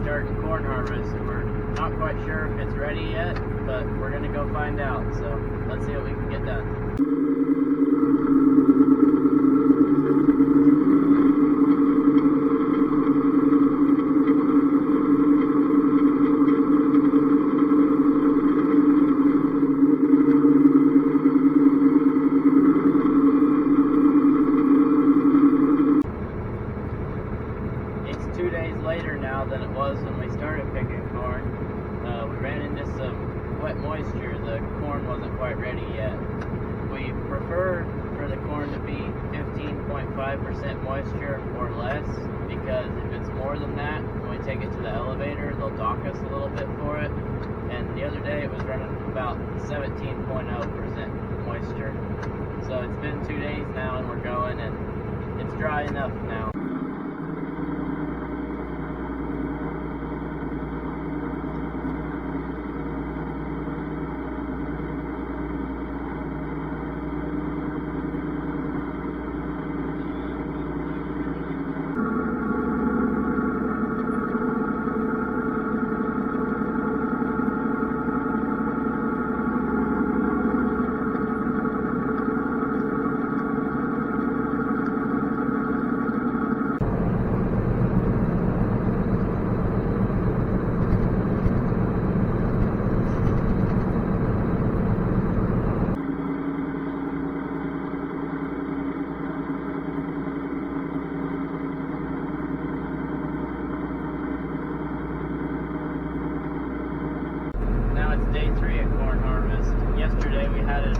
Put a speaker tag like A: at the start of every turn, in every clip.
A: starting corn harvest, and we're not quite sure if it's ready yet, but we're gonna go find out. So let's see what we can get done. It's 2 days later now than it was when we started picking corn. We ran into some wet moisture. The corn wasn't quite ready yet. We prefer for the corn to be 15.5% moisture or less, because if it's more than that, when we take it to the elevator, they'll dock us a little bit for it. And the other day it was running about 17.0% moisture. So it's been 2 days now and we're going, and it's dry enough now. Now it's day 3 at corn harvest. Yesterday we had it.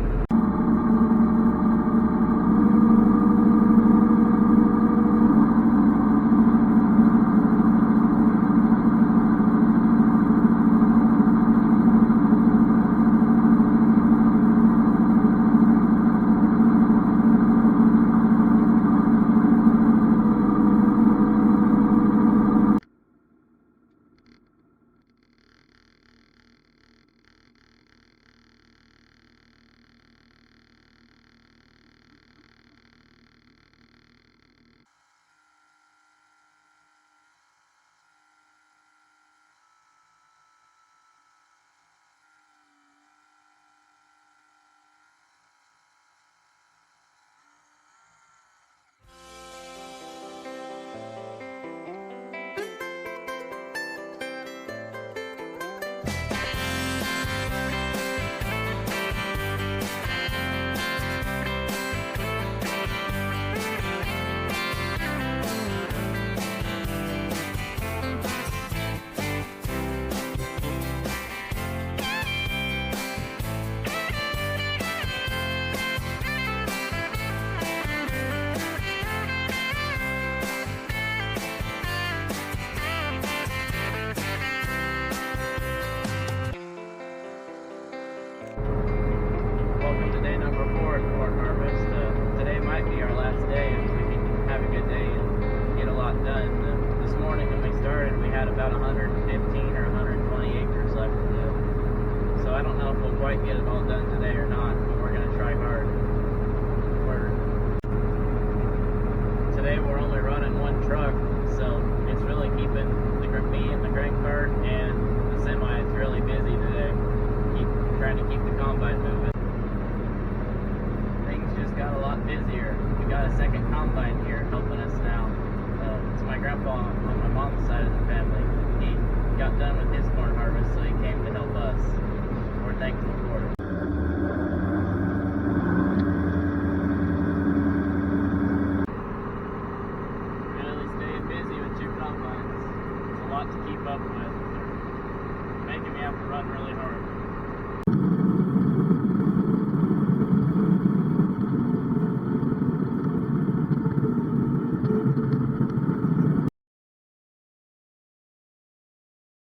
A: Welcome to day number 4 at corn harvest. Today might be our last day if we can have a good day and get a lot done. This morning when we started, we had about 115 or 120 acres left to do. So I don't know if we'll quite get it all done today or not, but we're going to try hard. Today we're only running one truck, so it's really keeping me and the grain cart and the semi is really busy today. Trying to keep the combine moving. Things just got a lot busier. We got a second combine here helping us now. It's my grandpa on my mom's side of the family. He got done with his corn harvest, so he came to help us. We're thankful for it. Really staying busy with 2 combines. It's a lot to keep up with. They're making me have to run really hard.